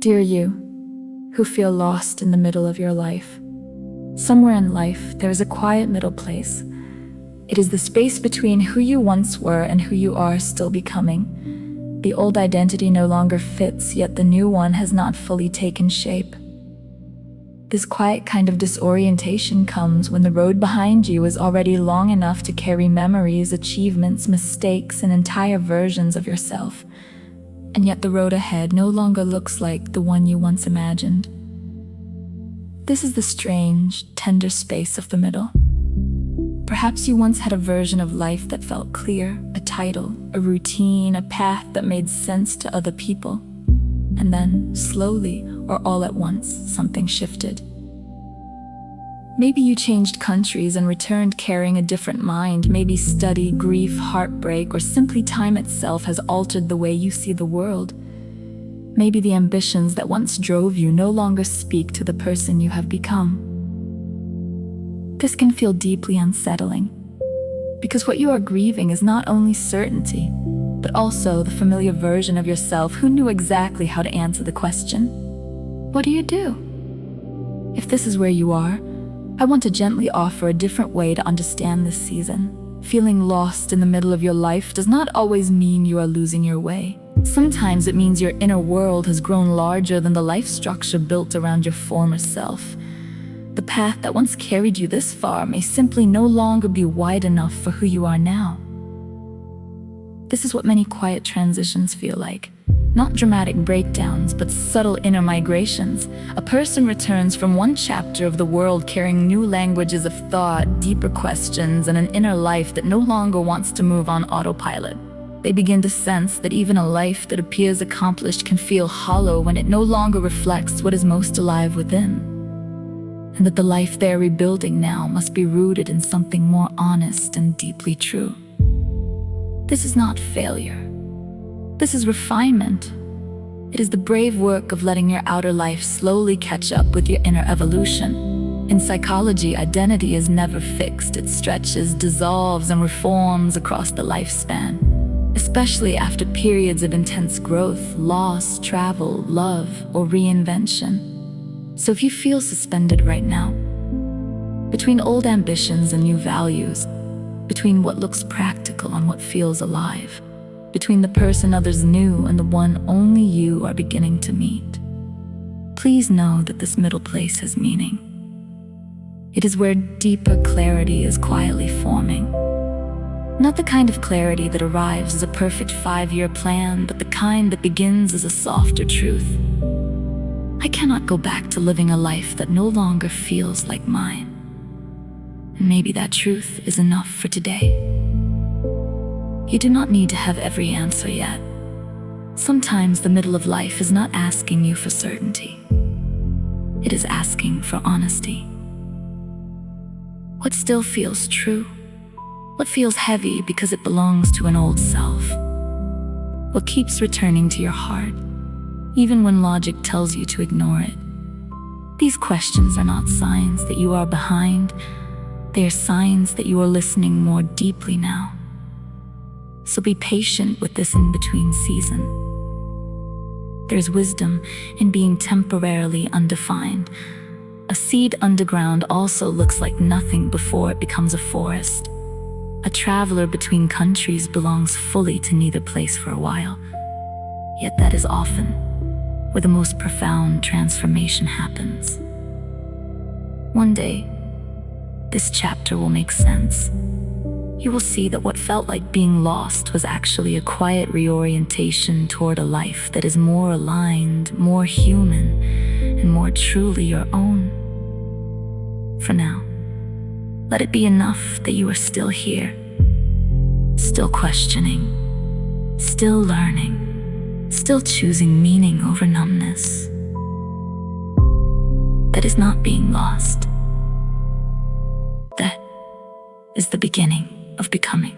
Dear you, who feel lost in the middle of your life. Somewhere in life, there is a quiet middle place. It is the space between who you once were and who you are still becoming. The old identity no longer fits, yet the new one has not fully taken shape. This quiet kind of disorientation comes when the road behind you is already long enough to carry memories, achievements, mistakes, and entire versions of yourself. And yet the road ahead no longer looks like the one you once imagined. This is the strange, tender space of the middle. Perhaps you once had a version of life that felt clear, a title, a routine, a path that made sense to other people. And then, slowly, or all at once, something shifted. Maybe you changed countries and returned carrying a different mind. Maybe study, grief, heartbreak, or simply time itself has altered the way you see the world. Maybe the ambitions that once drove you no longer speak to the person you have become. This can feel deeply unsettling, because what you are grieving is not only certainty, but also the familiar version of yourself who knew exactly how to answer the question, what do you do? If this is where you are, I want to gently offer a different way to understand this season. Feeling lost in the middle of your life does not always mean you are losing your way. Sometimes it means your inner world has grown larger than the life structure built around your former self. The path that once carried you this far may simply no longer be wide enough for who you are now. This is what many quiet transitions feel like. Not dramatic breakdowns, but subtle inner migrations. A person returns from one chapter of the world carrying new languages of thought, deeper questions, and an inner life that no longer wants to move on autopilot. They begin to sense that even a life that appears accomplished can feel hollow when it no longer reflects what is most alive within. And that the life they are rebuilding now must be rooted in something more honest and deeply true. This is not failure. This is refinement. It is the brave work of letting your outer life slowly catch up with your inner evolution. In psychology, identity is never fixed. It stretches, dissolves, and reforms across the lifespan, especially after periods of intense growth, loss, travel, love, or reinvention. So if you feel suspended right now, between old ambitions and new values, between what looks practical and what feels alive, between the person others knew and the one only you are beginning to meet, please know that this middle place has meaning. It is where deeper clarity is quietly forming. Not the kind of clarity that arrives as a perfect 5-year plan, but the kind that begins as a softer truth. I cannot go back to living a life that no longer feels like mine. And maybe that truth is enough for today. You do not need to have every answer yet. Sometimes the middle of life is not asking you for certainty. It is asking for honesty. What still feels true? What feels heavy because it belongs to an old self? What keeps returning to your heart, even when logic tells you to ignore it? These questions are not signs that you are behind. They are signs that you are listening more deeply now. So be patient with this in-between season. There's wisdom in being temporarily undefined. A seed underground also looks like nothing before it becomes a forest. A traveler between countries belongs fully to neither place for a while. Yet that is often where the most profound transformation happens. One day, this chapter will make sense. You will see that what felt like being lost was actually a quiet reorientation toward a life that is more aligned, more human, and more truly your own. For now, let it be enough that you are still here, still questioning, still learning, still choosing meaning over numbness. That is not being lost. That is the beginning of becoming.